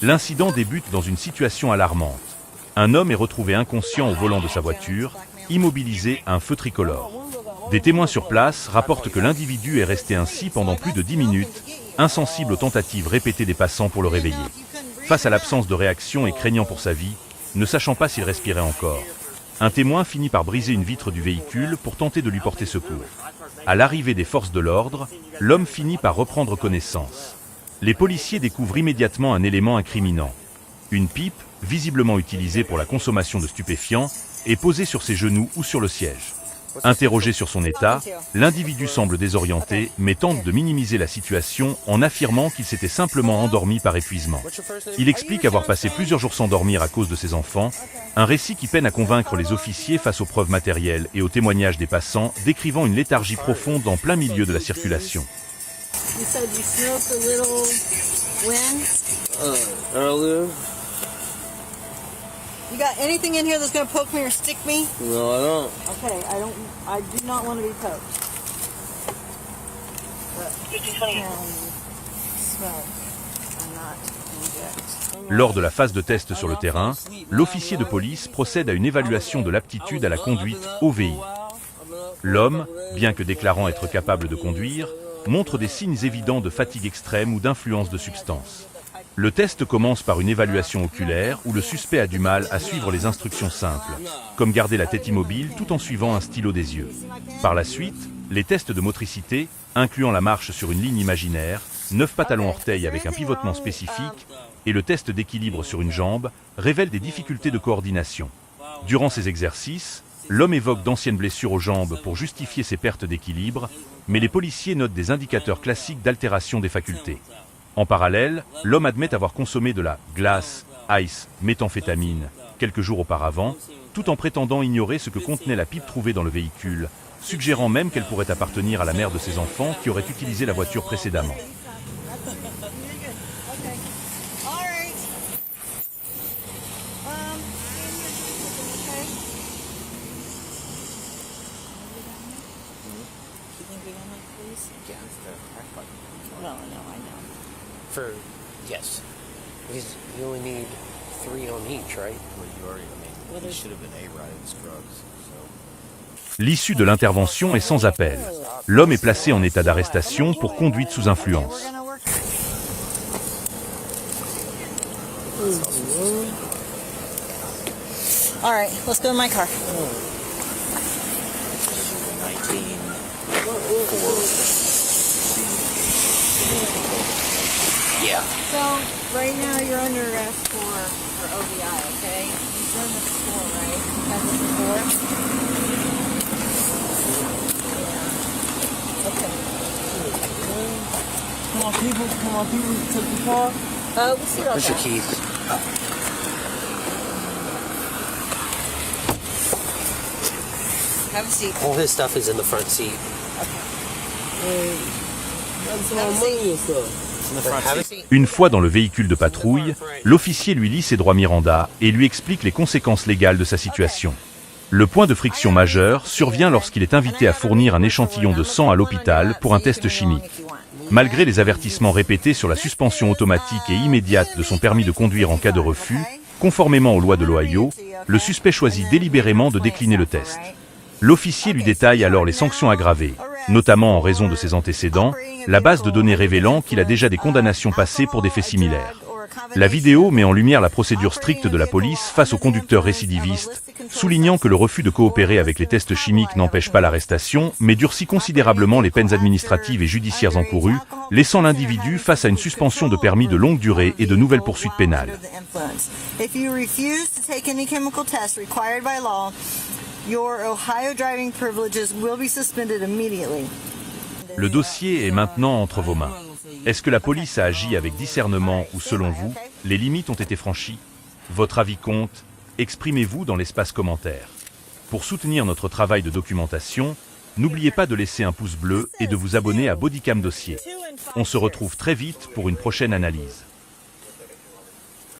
L'incident débute dans une situation alarmante. Un homme est retrouvé inconscient au volant de sa voiture, immobilisé à un feu tricolore. Des témoins sur place rapportent que l'individu est resté ainsi pendant plus de 10 minutes, insensible aux tentatives répétées des passants pour le réveiller. Face à l'absence de réaction et craignant pour sa vie, ne sachant pas s'il respirait encore, un témoin finit par briser une vitre du véhicule pour tenter de lui porter secours. À l'arrivée des forces de l'ordre, l'homme finit par reprendre connaissance. Les policiers découvrent immédiatement un élément incriminant. Une pipe, visiblement utilisée pour la consommation de stupéfiants, est posée sur ses genoux ou sur le siège. Interrogé sur son état, l'individu semble désorienté, mais tente de minimiser la situation en affirmant qu'il s'était simplement endormi par épuisement. Il explique avoir passé plusieurs jours sans dormir à cause de ses enfants, un récit qui peine à convaincre les officiers face aux preuves matérielles et aux témoignages des passants, décrivant une léthargie profonde en plein milieu de la circulation. You got anything in here that's going to poke me or stick me? No, I don't. Okay, I do not want to be poked. But smell. I'm not inject. Lors de la phase de test sur le terrain, l'officier de police procède à une évaluation de l'aptitude à la conduite OVI. L'homme, bien que déclarant être capable de conduire, montre des signes évidents de fatigue extrême ou d'influence de substance. Le test commence par une évaluation oculaire où le suspect a du mal à suivre les instructions simples, comme garder la tête immobile tout en suivant un stylo des yeux. Par la suite, les tests de motricité, incluant la marche sur une ligne imaginaire, 9 pas talons orteils avec un pivotement spécifique, et le test d'équilibre sur une jambe, révèlent des difficultés de coordination. Durant ces exercices, l'homme évoque d'anciennes blessures aux jambes pour justifier ses pertes d'équilibre, mais les policiers notent des indicateurs classiques d'altération des facultés. En parallèle, l'homme admet avoir consommé de la glace, ice, méthamphétamine, quelques jours auparavant, tout en prétendant ignorer ce que contenait la pipe trouvée dans le véhicule, suggérant même qu'elle pourrait appartenir à la mère de ses enfants qui aurait utilisé la voiture précédemment. For, yes. Because you only need 3 on each, right? Well, you already, I mean, he should have been A-Ride his drugs, so. L'issue de l'intervention est sans appel. L'homme est placé en état d'arrestation pour conduite sous influence. All right, let's go in my car. 19. Yeah. So, right now you're under arrest for OVI, okay? You've done this before, right? You've had this before? Yeah. Okay. Come on, people, take the car. We'll see about Where's your that. keys? Have a seat. All his stuff is in the front seat. Have a seat. Une fois dans le véhicule de patrouille, l'officier lui lit ses droits Miranda et lui explique les conséquences légales de sa situation. Le point de friction majeur survient lorsqu'il est invité à fournir un échantillon de sang à l'hôpital pour un test chimique. Malgré les avertissements répétés sur la suspension automatique et immédiate de son permis de conduire en cas de refus, conformément aux lois de l'Ohio, le suspect choisit délibérément de décliner le test. L'officier lui détaille alors les sanctions aggravées, notamment en raison de ses antécédents, la base de données révélant qu'il a déjà des condamnations passées pour des faits similaires. La vidéo met en lumière la procédure stricte de la police face aux conducteurs récidivistes, soulignant que le refus de coopérer avec les tests chimiques n'empêche pas l'arrestation, mais durcit considérablement les peines administratives et judiciaires encourues, laissant l'individu face à une suspension de permis de longue durée et de nouvelles poursuites pénales. Your Ohio driving privileges will be suspended immediately. Le dossier est maintenant entre vos mains. Est-ce que la police a agi avec discernement ou selon vous, les limites ont été franchies? Votre avis compte, exprimez-vous dans l'espace commentaire. Pour soutenir notre travail de documentation, n'oubliez pas de laisser un pouce bleu et de vous abonner à Bodycam Dossier. On se retrouve très vite pour une prochaine analyse.